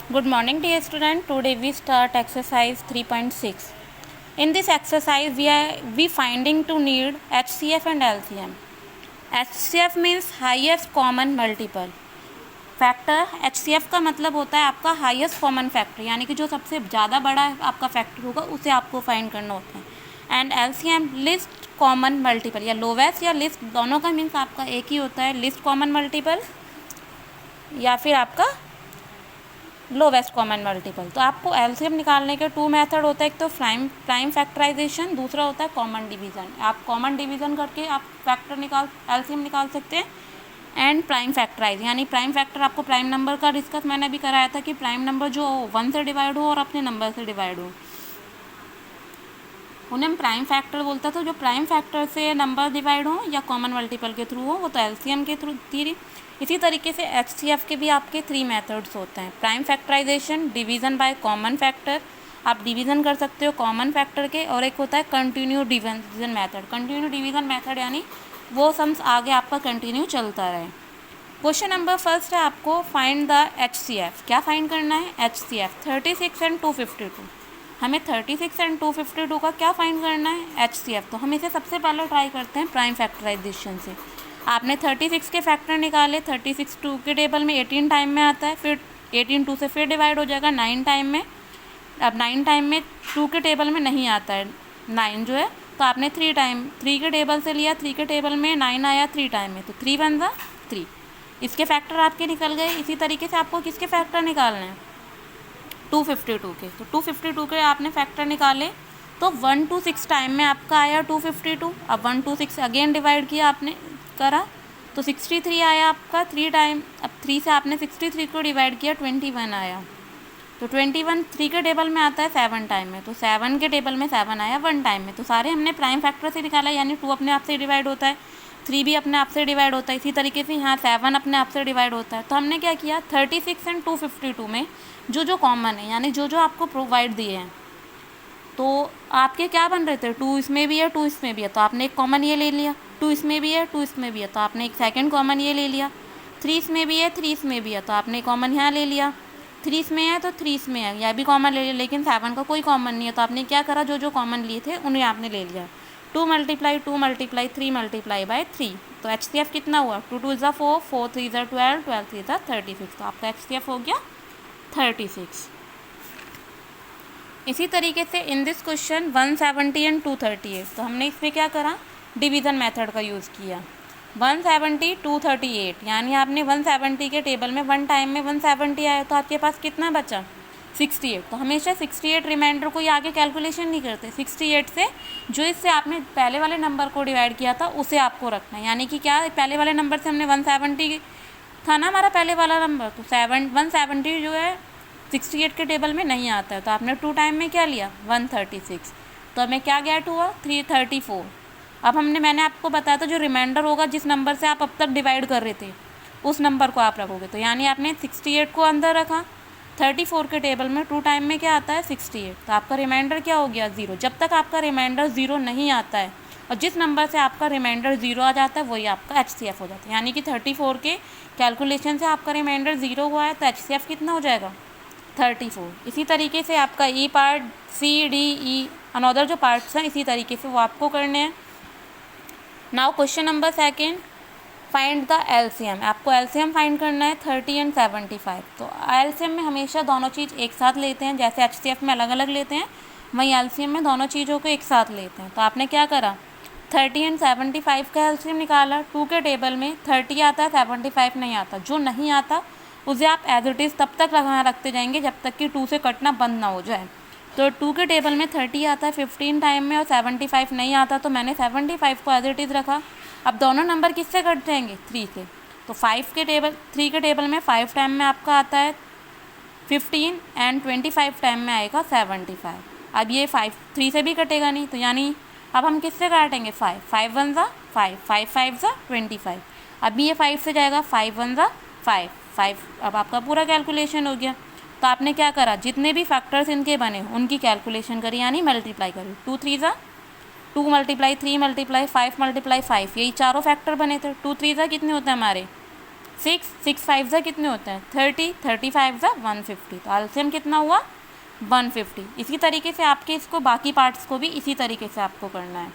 Good morning, dear student. Today we start exercise 3.6. In this exercise, we finding to need HCF and LCM. HCF means highest common multiple. Factor HCF का मतलब होता है आपका highest common factor, यानी कि जो सबसे ज़्यादा बड़ा आपका फैक्टर होगा उसे आपको फाइंड करना होता है. And LCM list common multiple, या लोवेस्ट या लिस्ट दोनों का मीन्स आपका एक ही होता है, लिस्ट कॉमन मल्टीपल या फिर आपका लोवेस्ट कॉमन मल्टीपल. तो आपको एलसीएम निकालने के टू मेथड होता है, एक तो प्राइम फैक्टराइजेशन, दूसरा होता है कॉमन डिवीज़न. आप कॉमन डिवीज़न करके आप एलसीएम निकाल सकते हैं. एंड प्राइम फैक्टराइज, यानी प्राइम फैक्टर आपको प्राइम नंबर का डिस्कस मैंने अभी कराया था कि प्राइम नंबर जो 1 से डिवाइड हो और अपने नंबर से डिवाइड हो, उन्हें हम प्राइम फैक्टर बोलते हैं. तो जो प्राइम फैक्टर से नंबर डिवाइड हो या कॉमन मल्टीपल के थ्रू हो वो तो एलसीएम के थ्रू. इसी तरीके से एचसीएफ के भी आपके 3 मेथड्स होते हैं. Prime factorization, division by common factor, आप डिवीज़न कर सकते हो कॉमन फैक्टर के, और एक होता है continue division method. Continue division method यानी वो सम्स आगे आपका कंटिन्यू चलता रहे. क्वेश्चन नंबर फर्स्ट है आपको फाइंड द एचसीएफ. क्या फाइंड करना है? HCF 36 and 252. हमें 36 एंड 252 का क्या फाइंड करना है? एचसीएफ. तो हम इसे सबसे पहले ट्राई करते हैं प्राइम फैक्टराइजेशन से. आपने 36 के फैक्टर निकाले. 36 2 के टेबल में 18 टाइम में आता है, फिर 18 2 से फिर डिवाइड हो जाएगा 9 टाइम में. अब 9 टाइम में 2 के टेबल में नहीं आता है 9 जो है, तो आपने 3 के टेबल से लिया. 3 के टेबल में 9 आया 3 टाइम में, तो 3 1 जा 3. इसके फैक्टर आपके निकल गए. इसी तरीके से आपको किसके फैक्टर निकालने हैं? 252 के. तो 252 के आपने फैक्टर निकाले तो 1 to 6 टाइम में आपका आया 252. अब 1 to 6 अगेन डिवाइड किया आपने करा तो 63 आया आपका 3 टाइम. अब 3 से आपने 63 को डिवाइड किया 21 आया. तो 21 3 के टेबल में आता है 7 टाइम में, तो 7 के टेबल में 7 आया 1 टाइम में. तो सारे हमने प्राइम फैक्टर से निकाला, यानी 2 अपने आप से डिवाइड होता है, 3 भी अपने आप से डिवाइड होता है. इसी तरीके से यहाँ 7 अपने आप से डिवाइड होता है. तो हमने क्या किया 36 एंड 252 में जो कॉमन है, यानी जो आपको प्रोवाइड दिए हैं, तो आपके क्या बन रहे थे? 2 इसमें भी है 2 इसमें भी है, तो आपने एक कॉमन ये ले लिया. 2 इसमें भी है 2 इसमें भी है, तो आपने एक सेकंड कॉमन ये ले लिया. 3 इसमें भी है 3 इसमें भी है, तो आपने कॉमन यहाँ ले लिया. 3 इसमें है तो 3 इसमें है, यह भी कॉमन ले लिया. लेकिन 7 का कोई कॉमन नहीं है, तो आपने क्या करा, जो कॉमन लिए थे उन्हें आपने ले लिया. 2 मल्टीप्लाई 2 मल्टीप्लाई 3 मल्टीप्लाई बाई 3. तो एचसीएफ कितना हुआ? 2 2 ज़ा 4, 4 3 ज़ा 12, 12 3 ज़ा 36. तो आपका एचसीएफ हो गया 36. इसी तरीके से इन दिस क्वेश्चन 170 एंड 238. तो हमने इसमें क्या करा? डिवीज़न मेथड का यूज़ किया. 170 238, यानी आपने 170 के टेबल में 1 टाइम में 170 आया, तो आपके पास कितना बचा? 68. तो हमेशा 68 रिमाइंडर को आगे कैलकुलेशन नहीं करते. 68 से जो इससे आपने पहले वाले नंबर को डिवाइड किया था उसे आपको रखना है. यानी कि क्या, पहले वाले नंबर से हमने 170 था ना हमारा पहले वाला नंबर, तो 170 जो है 68 के टेबल में नहीं आता है, तो आपने 2 टाइम में क्या लिया? 136. तो हमें क्या गेट हुआ? 334. अब मैंने आपको बताया था जो रिमाइंडर होगा जिस नंबर से आप अब तक डिवाइड कर रहे थे उस नंबर को आप रखोगे. तो यानी आपने 68 को अंदर रखा. 34 के टेबल में 2 टाइम में क्या आता है? 68. तो आपका रिमाइंडर क्या हो गया? 0. जब तक आपका रिमाइंडर 0 नहीं आता है और जिस नंबर से आपका रिमाइंडर 0 आ जाता है वही आपका एचसीएफ हो जाता है. यानी कि 34 के कैलकुलेशन से आपका रिमाइंडर 0 हुआ है, तो एचसीएफ कितना हो जाएगा? 34. इसी तरीके से आपका E part, C D E another जो पार्ट्स हैं इसी तरीके से वो आपको करने हैं. Now question number second, find the LCM. आपको एलसीएम फाइंड करना है 30 एंड 75. तो एलसीएम में हमेशा दोनों चीज़ एक साथ लेते हैं, जैसे एचसीएफ में अलग अलग लेते हैं वहीं एलसीएम में दोनों चीज़ों को एक साथ लेते हैं. तो आपने क्या करा? 30 एंड 75 का एलसीएम निकाला. 2 के टेबल में 30 आता है 75 नहीं आता. जो नहीं आता उसे आप एज इट इज़ तब तक रखते जाएंगे जब तक कि 2 से कटना बंद ना हो जाए. तो 2 के टेबल में 30 आता है 15 टाइम में और 75 नहीं आता, तो मैंने 75 को एज इट इज़ रखा. अब दोनों नंबर किससे कट जाएंगे? 3 से. तो 3 के टेबल में 5 टाइम में आपका आता है 15 एंड 25 टाइम में आएगा 75. अब ये 3 से भी कटेगा नहीं, तो यानी अब हम किससे काटेंगे? 5 1 ज़ा 5, 5 5 ज़ा 25. अभी ये 5 से जाएगा 5 1 ज़ा 5. अब आपका पूरा कैलकुलेशन हो गया. तो आपने क्या करा? जितने भी फैक्टर्स इनके बने उनकी कैलकुलेशन करी, यानी मल्टीप्लाई करी. 2 3 ज़ा 2 मल्टीप्लाई 3 मल्टीप्लाई 5 मल्टीप्लाई 5, यही चारों फैक्टर बने थे. 2 3 ज़ा कितने होते हैं हमारे? 6, 6 5 ज़ा कितने होते हैं 30, 35 ज़ा 150, तो एलसीएम कितना हुआ 150। इसी तरीके से आपके इसको बाकी पार्ट्स को भी इसी तरीके से आपको करना है।